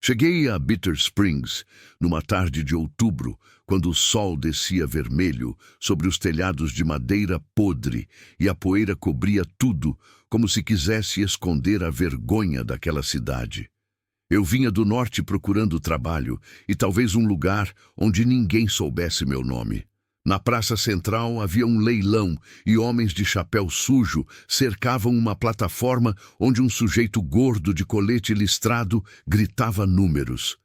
Cheguei a Bitter Springs numa tarde de outubro, quando o sol descia vermelho sobre os telhados de madeira podre e a poeira cobria tudo, como se quisesse esconder a vergonha daquela cidade. Eu vinha do norte procurando trabalho e talvez um lugar onde ninguém soubesse meu nome. Na praça central havia um leilão e homens de chapéu sujo cercavam uma plataforma onde um sujeito gordo de colete listrado gritava números.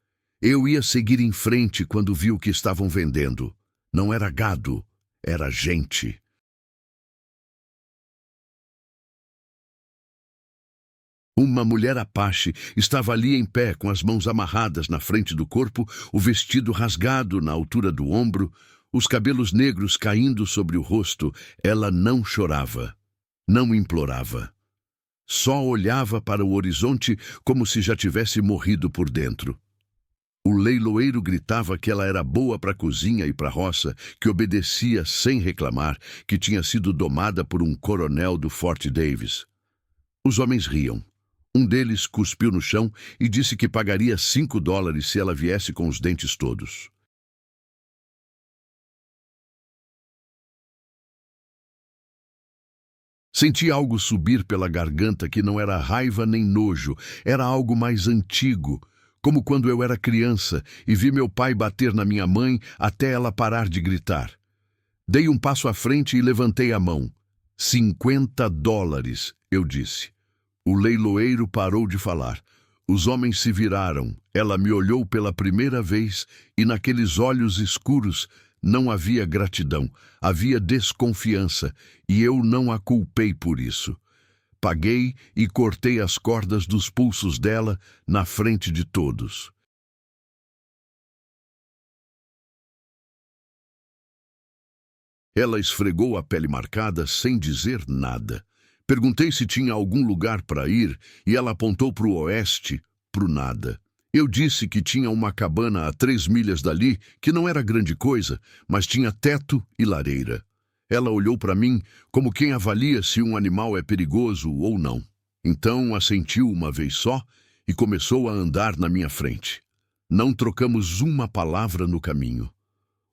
Eu ia seguir em frente quando vi o que estavam vendendo. Não era gado, era gente. Uma mulher Apache estava ali em pé, com as mãos amarradas na frente do corpo, o vestido rasgado na altura do ombro, os cabelos negros caindo sobre o rosto. Ela não chorava, não implorava. Só olhava para o horizonte como se já tivesse morrido por dentro. O leiloeiro gritava que ela era boa para a cozinha e para a roça, que obedecia sem reclamar, que tinha sido domada por um coronel do Fort Davis. Os homens riam. Um deles cuspiu no chão e disse que pagaria $5 se ela viesse com os dentes todos. Senti algo subir pela garganta que não era raiva nem nojo, era algo mais antigo, como quando eu era criança e vi meu pai bater na minha mãe até ela parar de gritar. Dei um passo à frente e levantei a mão. $50, eu disse. O leiloeiro parou de falar. Os homens se viraram. Ela me olhou pela primeira vez e naqueles olhos escuros não havia gratidão, havia desconfiança, e eu não a culpei por isso. Paguei e cortei as cordas dos pulsos dela na frente de todos. Ela esfregou a pele marcada sem dizer nada. Perguntei se tinha algum lugar para ir e ela apontou para o oeste, para o nada. Eu disse que tinha uma cabana a 3 milhas dali, que não era grande coisa, mas tinha teto e lareira. Ela olhou para mim como quem avalia se um animal é perigoso ou não. Então assentiu uma vez só e começou a andar na minha frente. Não trocamos uma palavra no caminho.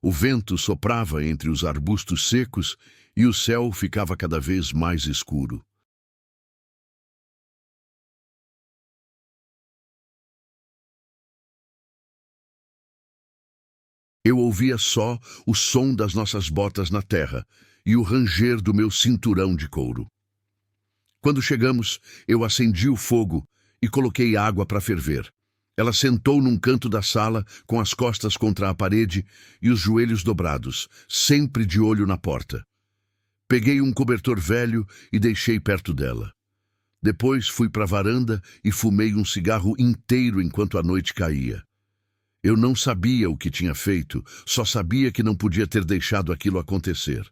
O vento soprava entre os arbustos secos e o céu ficava cada vez mais escuro. Eu ouvia só o som das nossas botas na terra e o ranger do meu cinturão de couro. Quando chegamos, eu acendi o fogo e coloquei água para ferver. Ela sentou num canto da sala, com as costas contra a parede e os joelhos dobrados, sempre de olho na porta. Peguei um cobertor velho e deixei perto dela. Depois fui para a varanda e fumei um cigarro inteiro enquanto a noite caía. Eu não sabia o que tinha feito, só sabia que não podia ter deixado aquilo acontecer.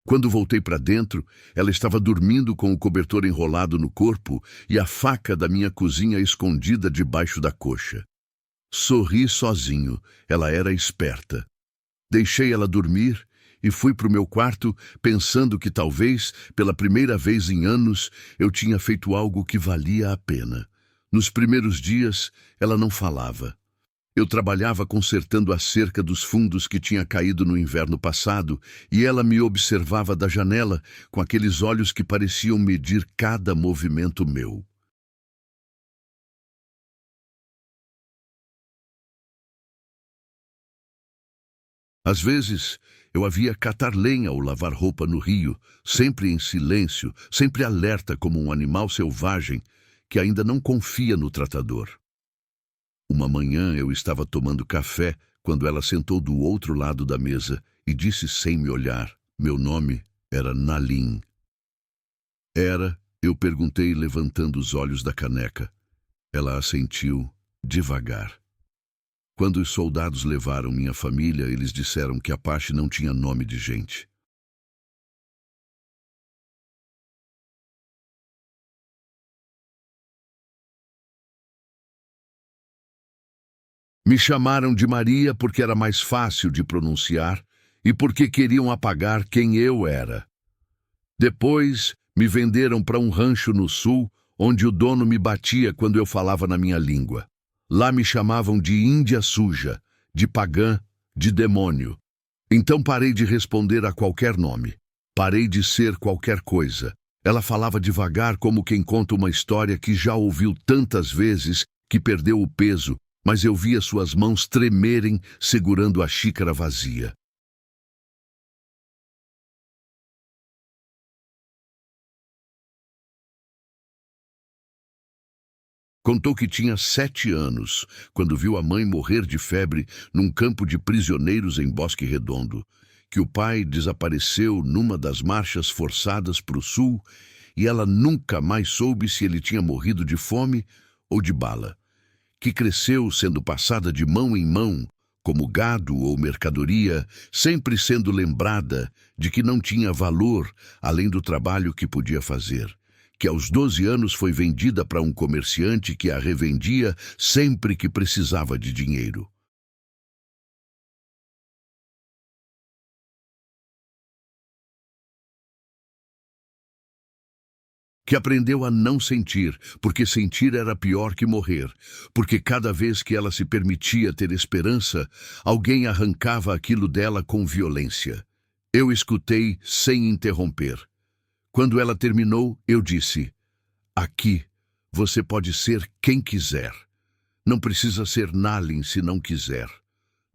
Quando voltei para dentro, ela estava dormindo com o cobertor enrolado no corpo e a faca da minha cozinha escondida debaixo da coxa. Sorri sozinho, ela era esperta. Deixei ela dormir e fui para o meu quarto pensando que talvez, pela primeira vez em anos, eu tinha feito algo que valia a pena. Nos primeiros dias, ela não falava. Eu trabalhava consertando a cerca dos fundos que tinha caído no inverno passado e ela me observava da janela com aqueles olhos que pareciam medir cada movimento meu. Às vezes, eu a via catar lenha ou lavar roupa no rio, sempre em silêncio, sempre alerta como um animal selvagem que ainda não confia no tratador. Uma manhã eu estava tomando café quando ela sentou do outro lado da mesa e disse sem me olhar. Meu nome era Nalim. Era, eu perguntei levantando os olhos da caneca. Ela assentiu, devagar. Quando os soldados levaram minha família, eles disseram que Apache não tinha nome de gente. Me chamaram de Maria porque era mais fácil de pronunciar e porque queriam apagar quem eu era. Depois, me venderam para um rancho no sul, onde o dono me batia quando eu falava na minha língua. Lá me chamavam de Índia suja, de pagã, de demônio. Então parei de responder a qualquer nome. Parei de ser qualquer coisa. Ela falava devagar como quem conta uma história que já ouviu tantas vezes que perdeu o peso, mas eu via suas mãos tremerem segurando a xícara vazia. Contou que tinha 7 anos, quando viu a mãe morrer de febre num campo de prisioneiros em Bosque Redondo, que o pai desapareceu numa das marchas forçadas para o sul e ela nunca mais soube se ele tinha morrido de fome ou de bala, que cresceu sendo passada de mão em mão, como gado ou mercadoria, sempre sendo lembrada de que não tinha valor além do trabalho que podia fazer, que aos 12 anos foi vendida para um comerciante que a revendia sempre que precisava de dinheiro. Que aprendeu a não sentir, porque sentir era pior que morrer, porque cada vez que ela se permitia ter esperança, alguém arrancava aquilo dela com violência. Eu escutei sem interromper. Quando ela terminou, eu disse: aqui, você pode ser quem quiser. Não precisa ser Nalin se não quiser.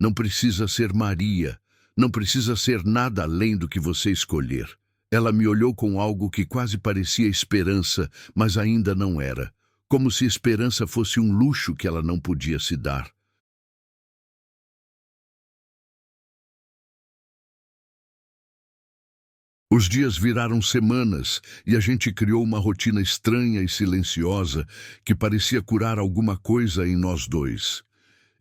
Não precisa ser Maria. Não precisa ser nada além do que você escolher. Ela me olhou com algo que quase parecia esperança, mas ainda não era. Como se esperança fosse um luxo que ela não podia se dar. Os dias viraram semanas e a gente criou uma rotina estranha e silenciosa que parecia curar alguma coisa em nós dois.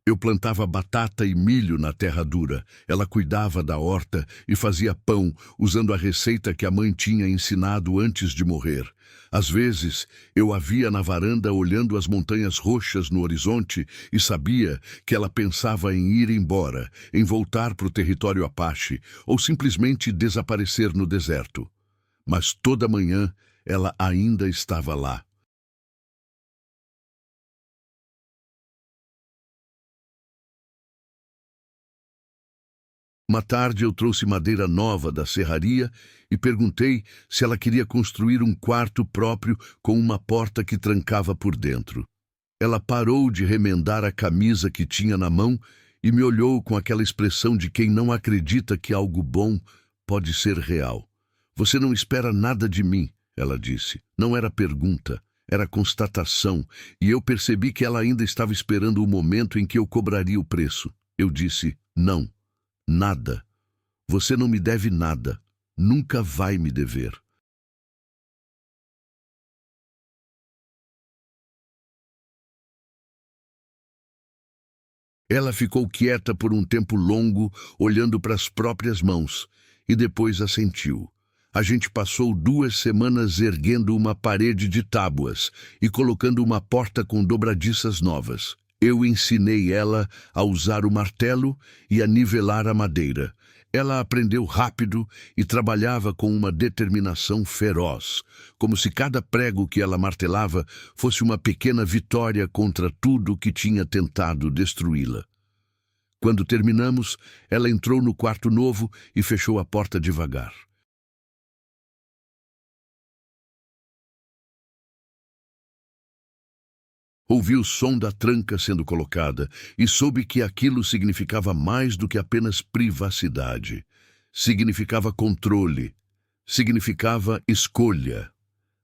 Eu plantava batata e milho na terra dura. Ela cuidava da horta e fazia pão, usando a receita que a mãe tinha ensinado antes de morrer. Às vezes, eu a via na varanda olhando as montanhas roxas no horizonte e sabia que ela pensava em ir embora, em voltar para o território Apache ou simplesmente desaparecer no deserto. Mas toda manhã ela ainda estava lá. Uma tarde eu trouxe madeira nova da serraria e perguntei se ela queria construir um quarto próprio com uma porta que trancava por dentro. Ela parou de remendar a camisa que tinha na mão e me olhou com aquela expressão de quem não acredita que algo bom pode ser real. Você não espera nada de mim, ela disse. Não era pergunta, era constatação, e eu percebi que ela ainda estava esperando o momento em que eu cobraria o preço. Eu disse: não. Nada. Você não me deve nada. Nunca vai me dever. Ela ficou quieta por um tempo longo, olhando para as próprias mãos, e depois assentiu. A gente passou 2 semanas erguendo uma parede de tábuas e colocando uma porta com dobradiças novas. Eu ensinei ela a usar o martelo e a nivelar a madeira. Ela aprendeu rápido e trabalhava com uma determinação feroz, como se cada prego que ela martelava fosse uma pequena vitória contra tudo que tinha tentado destruí-la. Quando terminamos, ela entrou no quarto novo e fechou a porta devagar. Ouvi o som da tranca sendo colocada e soube que aquilo significava mais do que apenas privacidade. Significava controle. Significava escolha.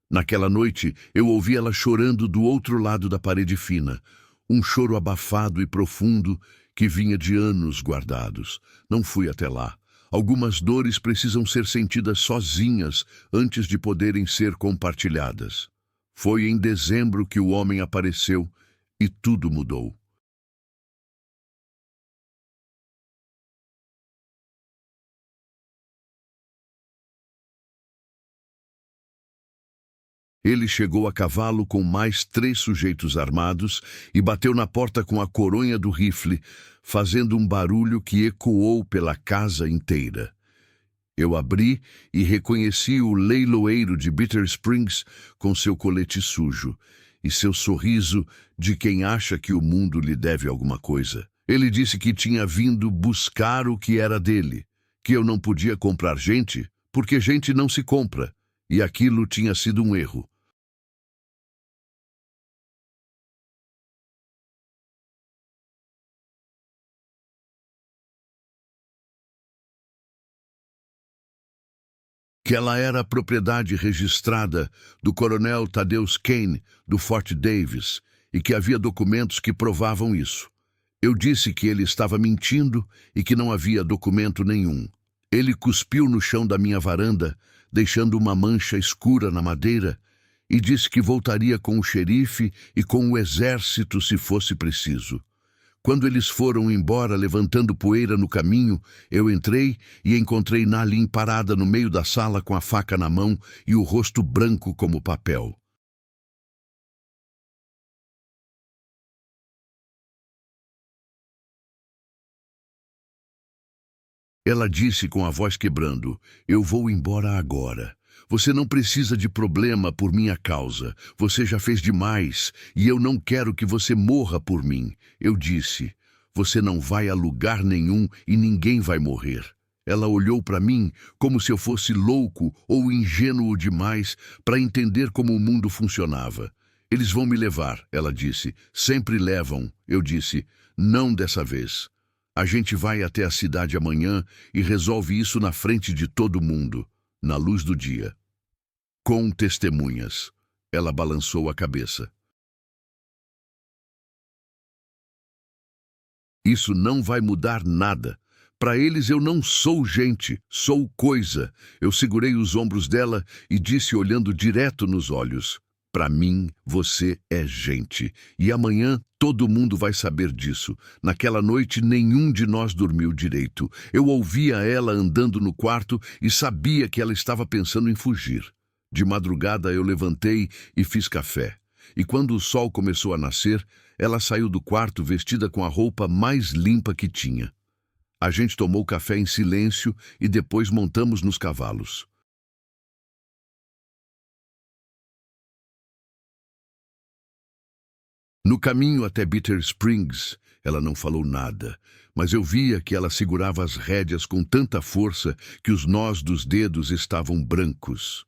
Naquela noite, eu ouvi ela chorando do outro lado da parede fina. Um choro abafado e profundo que vinha de anos guardados. Não fui até lá. Algumas dores precisam ser sentidas sozinhas antes de poderem ser compartilhadas. Foi em dezembro que o homem apareceu e tudo mudou. Ele chegou a cavalo com mais 3 sujeitos armados e bateu na porta com a coronha do rifle, fazendo um barulho que ecoou pela casa inteira. Eu abri e reconheci o leiloeiro de Bitter Springs com seu colete sujo e seu sorriso de quem acha que o mundo lhe deve alguma coisa. Ele disse que tinha vindo buscar o que era dele, que eu não podia comprar gente, porque gente não se compra, e aquilo tinha sido um erro. Que ela era propriedade registrada do coronel Thaddeus Kane, do Fort Davis, e que havia documentos que provavam isso. Eu disse que ele estava mentindo e que não havia documento nenhum. Ele cuspiu no chão da minha varanda, deixando uma mancha escura na madeira, e disse que voltaria com o xerife e com o exército se fosse preciso. Quando eles foram embora levantando poeira no caminho, eu entrei e encontrei Nalin parada no meio da sala com a faca na mão e o rosto branco como papel. Ela disse com a voz quebrando: "Eu vou embora agora. Você não precisa de problema por minha causa. Você já fez demais e eu não quero que você morra por mim." Eu disse: "Você não vai a lugar nenhum e ninguém vai morrer." Ela olhou para mim como se eu fosse louco ou ingênuo demais para entender como o mundo funcionava. "Eles vão me levar", ela disse. "Sempre levam." Eu disse: "Não dessa vez. A gente vai até a cidade amanhã e resolve isso na frente de todo mundo, na luz do dia. Com testemunhas." Ela balançou a cabeça. "Isso não vai mudar nada. Para eles eu não sou gente, sou coisa." Eu segurei os ombros dela e disse olhando direto nos olhos: "Para mim, você é gente. E amanhã todo mundo vai saber disso." Naquela noite nenhum de nós dormiu direito. Eu ouvia ela andando no quarto e sabia que ela estava pensando em fugir. De madrugada eu levantei e fiz café. E quando o sol começou a nascer, ela saiu do quarto vestida com a roupa mais limpa que tinha. A gente tomou café em silêncio e depois montamos nos cavalos. No caminho até Bitter Springs, ela não falou nada, mas eu via que ela segurava as rédeas com tanta força que os nós dos dedos estavam brancos.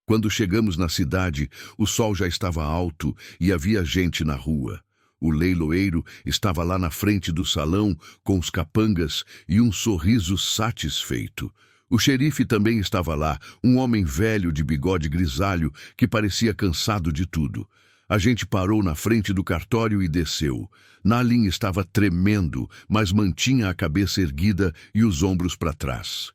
Quando chegamos na cidade, o sol já estava alto e havia gente na rua. O leiloeiro estava lá na frente do salão com os capangas e um sorriso satisfeito. O xerife também estava lá, um homem velho de bigode grisalho que parecia cansado de tudo. A gente parou na frente do cartório e desceu. Nalin estava tremendo, mas mantinha a cabeça erguida e os ombros para trás.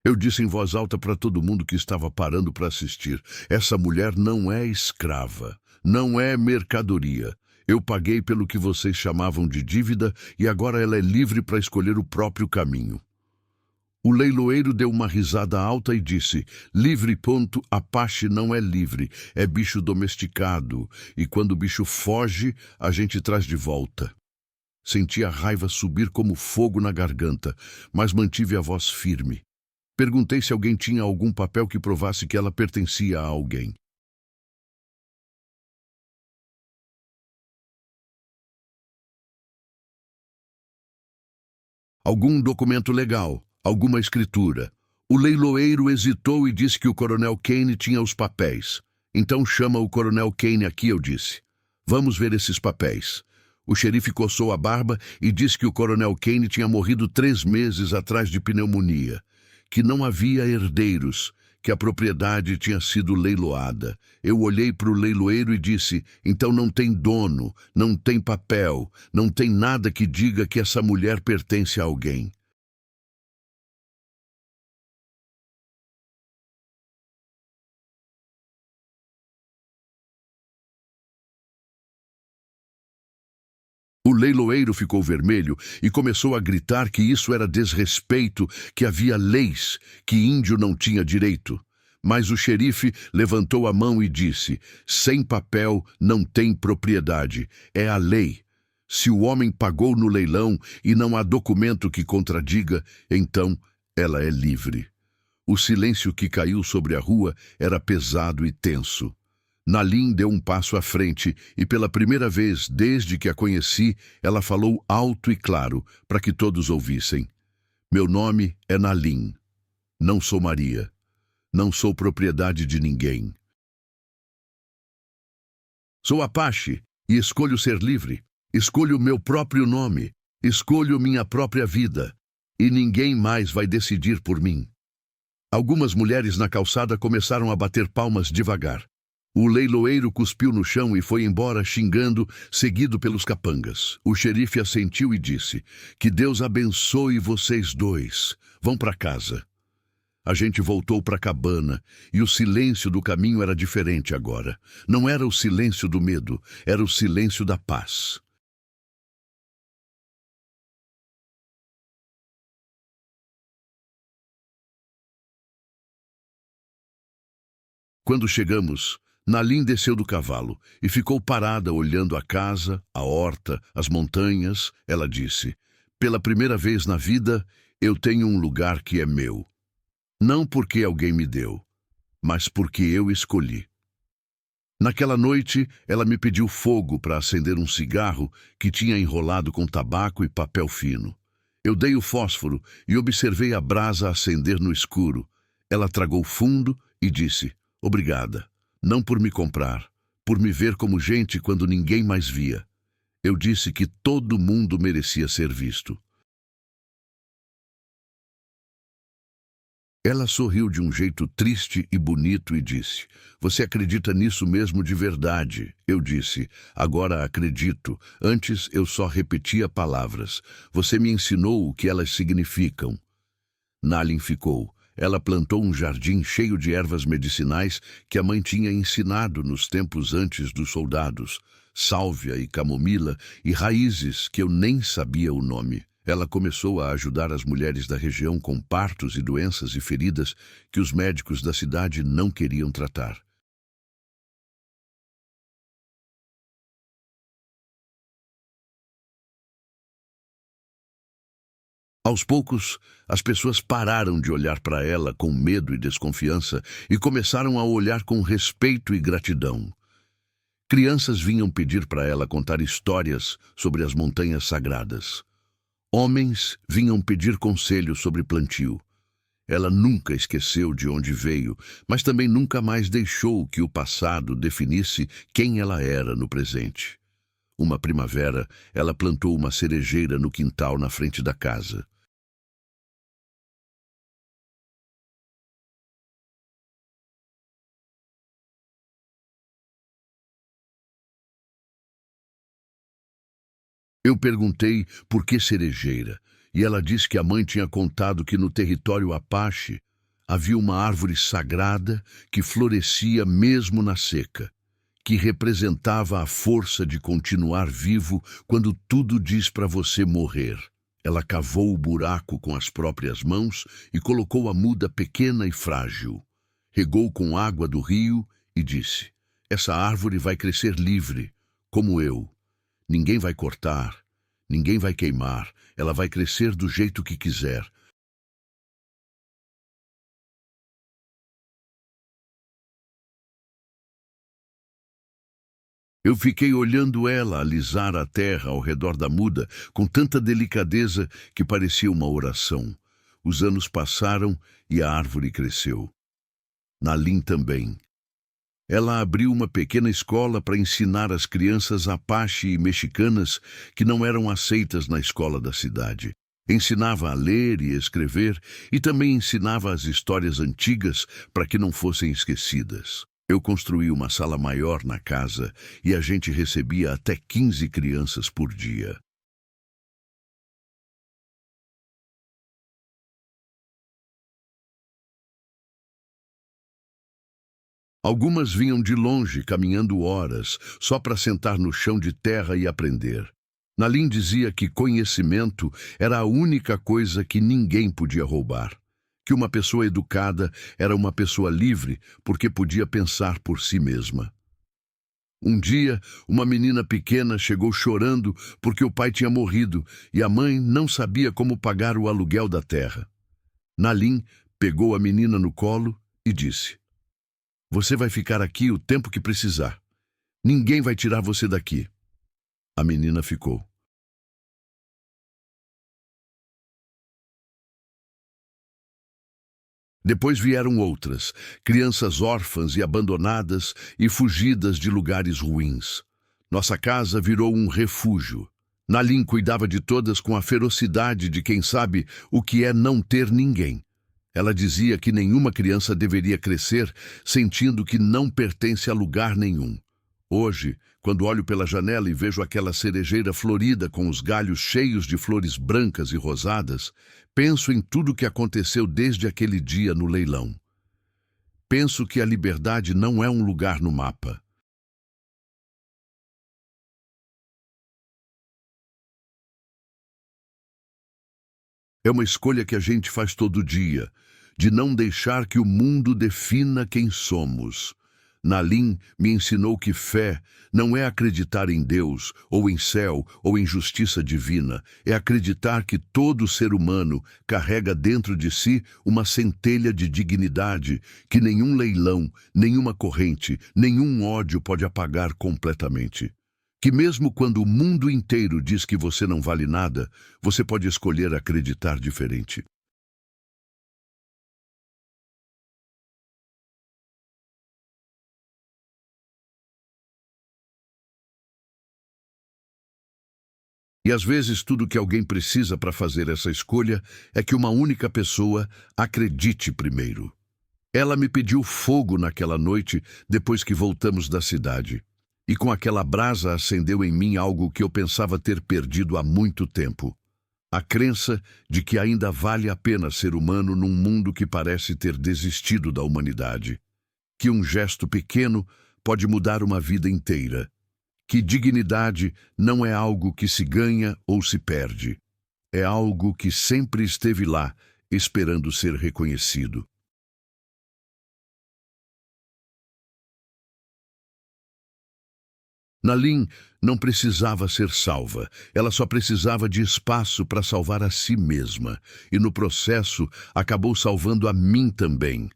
Eu disse em voz alta para todo mundo que estava parando para assistir: "Essa mulher não é escrava, não é mercadoria. Eu paguei pelo que vocês chamavam de dívida e agora ela é livre para escolher o próprio caminho." O leiloeiro deu uma risada alta e disse: "Livre ponto, Apache não é livre, é bicho domesticado, e quando o bicho foge, a gente traz de volta." Senti a raiva subir como fogo na garganta, mas mantive a voz firme. Perguntei se alguém tinha algum papel que provasse que ela pertencia a alguém. "Algum documento legal, alguma escritura." O leiloeiro hesitou e disse que o coronel Kane tinha os papéis. "Então chama o coronel Kane aqui", eu disse. "Vamos ver esses papéis." O xerife coçou a barba e disse que o coronel Kane tinha morrido 3 meses atrás de pneumonia, que não havia herdeiros, que a propriedade tinha sido leiloada. Eu olhei para o leiloeiro e disse: "Então não tem dono, não tem papel, não tem nada que diga que essa mulher pertence a alguém." O leiloeiro ficou vermelho e começou a gritar que isso era desrespeito, que havia leis, que índio não tinha direito. Mas o xerife levantou a mão e disse: sem papel não tem propriedade, é a lei. Se o homem pagou no leilão e não há documento que contradiga, então ela é livre. O silêncio que caiu sobre a rua era pesado e tenso. Nalin deu um passo à frente e, pela primeira vez desde que a conheci, ela falou alto e claro para que todos ouvissem. Meu nome é Nalin. Não sou Maria. Não sou propriedade de ninguém. Sou Apache e escolho ser livre. Escolho meu próprio nome. Escolho minha própria vida. E ninguém mais vai decidir por mim. Algumas mulheres na calçada começaram a bater palmas devagar. O leiloeiro cuspiu no chão e foi embora xingando, seguido pelos capangas. O xerife assentiu e disse: que Deus abençoe vocês dois. Vão para casa. A gente voltou para a cabana e o silêncio do caminho era diferente agora. Não era o silêncio do medo, era o silêncio da paz. Quando chegamos, Nalin desceu do cavalo e ficou parada olhando a casa, a horta, as montanhas. Ela disse: pela primeira vez na vida, eu tenho um lugar que é meu. Não porque alguém me deu, mas porque eu escolhi. Naquela noite, ela me pediu fogo para acender um cigarro que tinha enrolado com tabaco e papel fino. Eu dei o fósforo e observei a brasa acender no escuro. Ela tragou fundo e disse: obrigada. Não por me comprar, por me ver como gente quando ninguém mais via. Eu disse que todo mundo merecia ser visto. Ela sorriu de um jeito triste e bonito e disse: você acredita nisso mesmo de verdade? Eu disse: agora acredito. Antes eu só repetia palavras. Você me ensinou o que elas significam. Nalin ficou. Ela plantou um jardim cheio de ervas medicinais que a mãe tinha ensinado nos tempos antes dos soldados. Sálvia e camomila e raízes que eu nem sabia o nome. Ela começou a ajudar as mulheres da região com partos e doenças e feridas que os médicos da cidade não queriam tratar. Aos poucos, as pessoas pararam de olhar para ela com medo e desconfiança e começaram a olhar com respeito e gratidão. Crianças vinham pedir para ela contar histórias sobre as montanhas sagradas. Homens vinham pedir conselho sobre plantio. Ela nunca esqueceu de onde veio, mas também nunca mais deixou que o passado definisse quem ela era no presente. Uma primavera, ela plantou uma cerejeira no quintal na frente da casa. Eu perguntei por que cerejeira, e ela disse que a mãe tinha contado que no território Apache havia uma árvore sagrada que florescia mesmo na seca, que representava a força de continuar vivo quando tudo diz para você morrer. Ela cavou o buraco com as próprias mãos e colocou a muda pequena e frágil. Regou com água do rio e disse: essa árvore vai crescer livre, como eu. Ninguém vai cortar, ninguém vai queimar, ela vai crescer do jeito que quiser. Eu fiquei olhando ela alisar a terra ao redor da muda com tanta delicadeza que parecia uma oração. Os anos passaram e a árvore cresceu. Nalin também. Ela abriu uma pequena escola para ensinar as crianças Apache e mexicanas que não eram aceitas na escola da cidade. Ensinava a ler e escrever e também ensinava as histórias antigas para que não fossem esquecidas. Eu construí uma sala maior na casa e a gente recebia até 15 crianças por dia. Algumas vinham de longe, caminhando horas, só para sentar no chão de terra e aprender. Nalim dizia que conhecimento era a única coisa que ninguém podia roubar. Que uma pessoa educada era uma pessoa livre porque podia pensar por si mesma. Um dia, uma menina pequena chegou chorando porque o pai tinha morrido e a mãe não sabia como pagar o aluguel da terra. Nalim pegou a menina no colo e disse: "Você vai ficar aqui o tempo que precisar. Ninguém vai tirar você daqui." A menina ficou. Depois vieram outras, crianças órfãs e abandonadas e fugidas de lugares ruins. Nossa casa virou um refúgio. Nalim cuidava de todas com a ferocidade de quem sabe o que é não ter ninguém. Ela dizia que nenhuma criança deveria crescer sentindo que não pertence a lugar nenhum. Hoje, quando olho pela janela e vejo aquela cerejeira florida com os galhos cheios de flores brancas e rosadas, penso em tudo o que aconteceu desde aquele dia no leilão. Penso que a liberdade não é um lugar no mapa. É uma escolha que a gente faz todo dia, de não deixar que o mundo defina quem somos. Nalim me ensinou que fé não é acreditar em Deus, ou em céu, ou em justiça divina. É acreditar que todo ser humano carrega dentro de si uma centelha de dignidade que nenhum leilão, nenhuma corrente, nenhum ódio pode apagar completamente. Que mesmo quando o mundo inteiro diz que você não vale nada, você pode escolher acreditar diferente. E às vezes tudo que alguém precisa para fazer essa escolha é que uma única pessoa acredite primeiro. Ela me pediu fogo naquela noite depois que voltamos da cidade. E com aquela brasa acendeu em mim algo que eu pensava ter perdido há muito tempo. A crença de que ainda vale a pena ser humano num mundo que parece ter desistido da humanidade. Que um gesto pequeno pode mudar uma vida inteira. Que dignidade não é algo que se ganha ou se perde. É algo que sempre esteve lá, esperando ser reconhecido. Nalim não precisava ser salva, ela só precisava de espaço para salvar a si mesma, e no processo acabou salvando a mim também.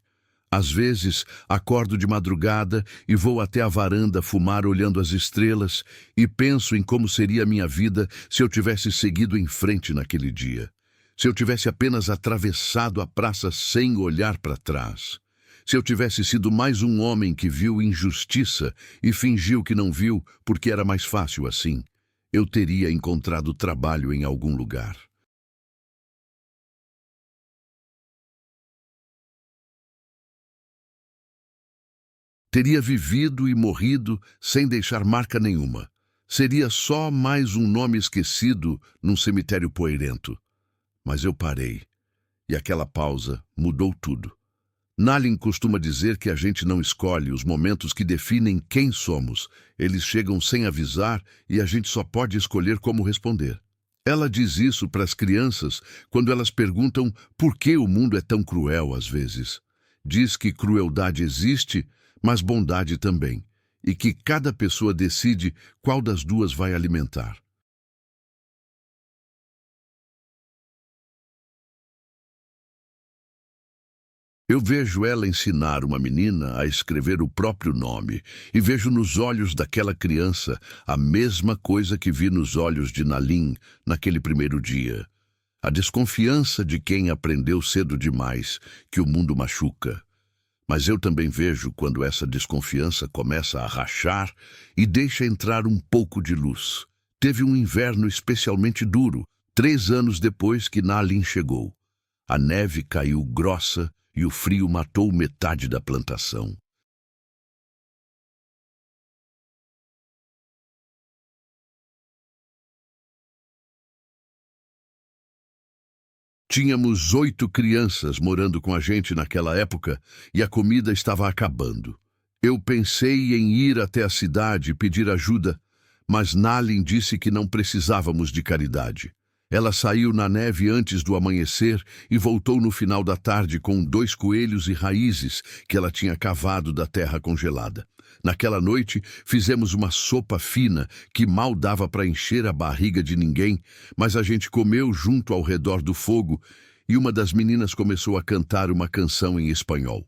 Às vezes, acordo de madrugada e vou até a varanda fumar olhando as estrelas e penso em como seria a minha vida se eu tivesse seguido em frente naquele dia. Se eu tivesse apenas atravessado a praça sem olhar para trás. Se eu tivesse sido mais um homem que viu injustiça e fingiu que não viu porque era mais fácil assim, eu teria encontrado trabalho em algum lugar. Teria vivido e morrido sem deixar marca nenhuma. Seria só mais um nome esquecido num cemitério poeirento. Mas eu parei, e aquela pausa mudou tudo. Nalin costuma dizer que a gente não escolhe os momentos que definem quem somos. Eles chegam sem avisar e a gente só pode escolher como responder. Ela diz isso para as crianças quando elas perguntam por que o mundo é tão cruel às vezes. Diz que crueldade existe, mas bondade também, e que cada pessoa decide qual das duas vai alimentar. Eu vejo ela ensinar uma menina a escrever o próprio nome e vejo nos olhos daquela criança a mesma coisa que vi nos olhos de Nalim naquele primeiro dia. A desconfiança de quem aprendeu cedo demais que o mundo machuca. Mas eu também vejo quando essa desconfiança começa a rachar e deixa entrar um pouco de luz. Teve um inverno especialmente duro, 3 anos depois que Nalim chegou. A neve caiu grossa e o frio matou metade da plantação. Tínhamos 8 crianças morando com a gente naquela época e a comida estava acabando. Eu pensei em ir até a cidade e pedir ajuda, Mas Nalin disse que não precisávamos de caridade. Ela saiu na neve antes do amanhecer e voltou no final da tarde com 2 coelhos e raízes que ela tinha cavado da terra congelada. Naquela noite, fizemos uma sopa fina que mal dava para encher a barriga de ninguém, mas a gente comeu junto ao redor do fogo e uma das meninas começou a cantar uma canção em espanhol.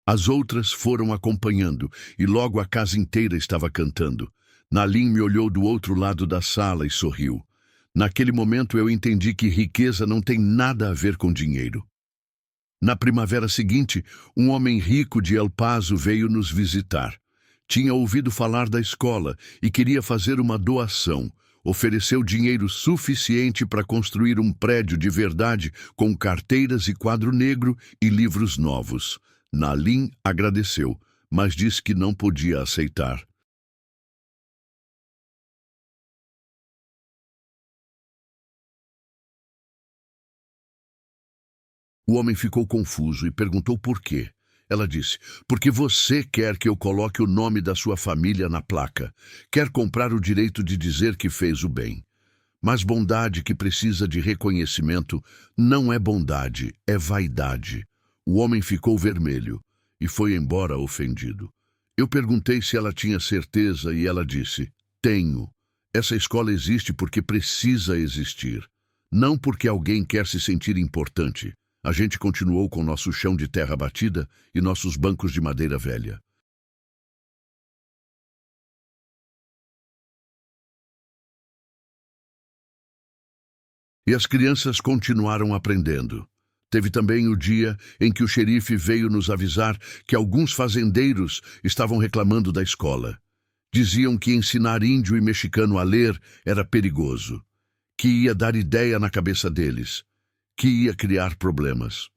As outras foram acompanhando, e logo a casa inteira estava cantando. Nalin me olhou do outro lado da sala e sorriu. Naquele momento eu entendi que riqueza não tem nada a ver com dinheiro. Na primavera seguinte, um homem rico de El Paso veio nos visitar. Tinha ouvido falar da escola e queria fazer uma doação. Ofereceu dinheiro suficiente para construir um prédio de verdade com carteiras e quadro negro e livros novos. Nalin agradeceu, mas disse que não podia aceitar. O homem ficou confuso e perguntou por quê. Ela disse, porque você quer que eu coloque o nome da sua família na placa. Quer comprar o direito de dizer que fez o bem. Mas bondade que precisa de reconhecimento não é bondade, é vaidade. O homem ficou vermelho e foi embora ofendido. Eu perguntei se ela tinha certeza e ela disse, tenho. Essa escola existe porque precisa existir, não porque alguém quer se sentir importante. A gente continuou com nosso chão de terra batida e nossos bancos de madeira velha. E as crianças continuaram aprendendo. Teve também o dia em que o xerife veio nos avisar que alguns fazendeiros estavam reclamando da escola. Diziam que ensinar índio e mexicano a ler era perigoso, que ia dar ideia na cabeça deles, que ia criar problemas.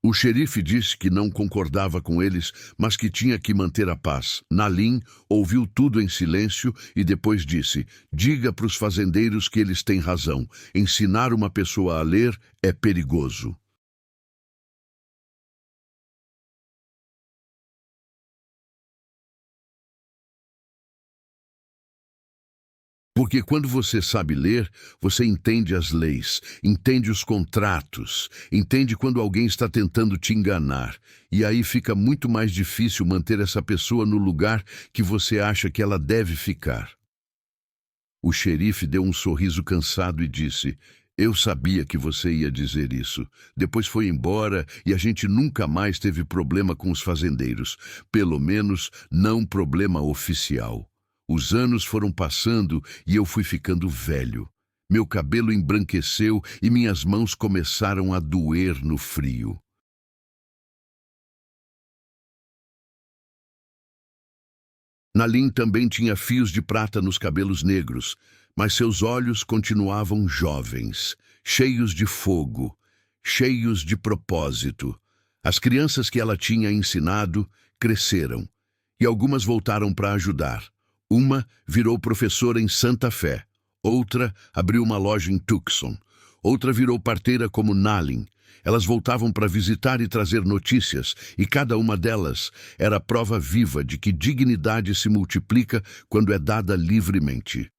O xerife disse que não concordava com eles, mas que tinha que manter a paz. Nalin ouviu tudo em silêncio e depois disse, diga para os fazendeiros que eles têm razão. Ensinar uma pessoa a ler é perigoso. Porque quando você sabe ler, você entende as leis, entende os contratos, entende quando alguém está tentando te enganar. E aí fica muito mais difícil manter essa pessoa no lugar que você acha que ela deve ficar. O xerife deu um sorriso cansado e disse, eu sabia que você ia dizer isso. Depois foi embora e a gente nunca mais teve problema com os fazendeiros. Pelo menos não problema oficial. Os anos foram passando e eu fui ficando velho. Meu cabelo embranqueceu e minhas mãos começaram a doer no frio. Nalin também tinha fios de prata nos cabelos negros, mas seus olhos continuavam jovens, cheios de fogo, cheios de propósito. As crianças que ela tinha ensinado cresceram, e algumas voltaram para ajudar. Uma virou professora em Santa Fé, outra abriu uma loja em Tucson, outra virou parteira como Nalin. Elas voltavam para visitar e trazer notícias, e cada uma delas era a prova viva de que dignidade se multiplica quando é dada livremente.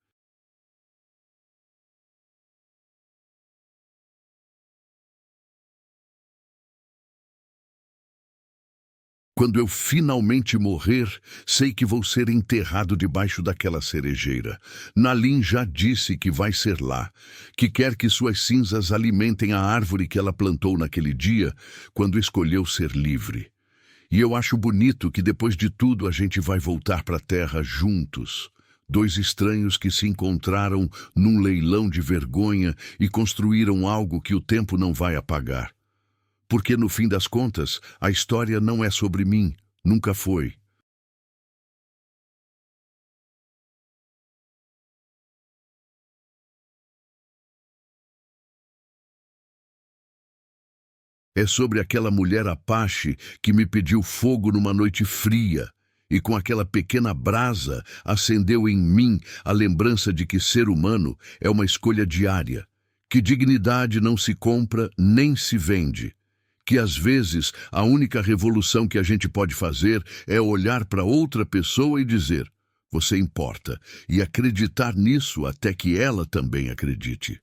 Quando eu finalmente morrer, sei que vou ser enterrado debaixo daquela cerejeira. Nalin já disse que vai ser lá, que quer que suas cinzas alimentem a árvore que ela plantou naquele dia, quando escolheu ser livre. E eu acho bonito que depois de tudo a gente vai voltar para a terra juntos. 2 estranhos que se encontraram num leilão de vergonha e construíram algo que o tempo não vai apagar. Porque, no fim das contas, a história não é sobre mim, nunca foi. É sobre aquela mulher Apache que me pediu fogo numa noite fria, e com aquela pequena brasa acendeu em mim a lembrança de que ser humano é uma escolha diária, que dignidade não se compra nem se vende, Que às vezes a única revolução que a gente pode fazer é olhar para outra pessoa e dizer: você importa, e acreditar nisso até que ela também acredite.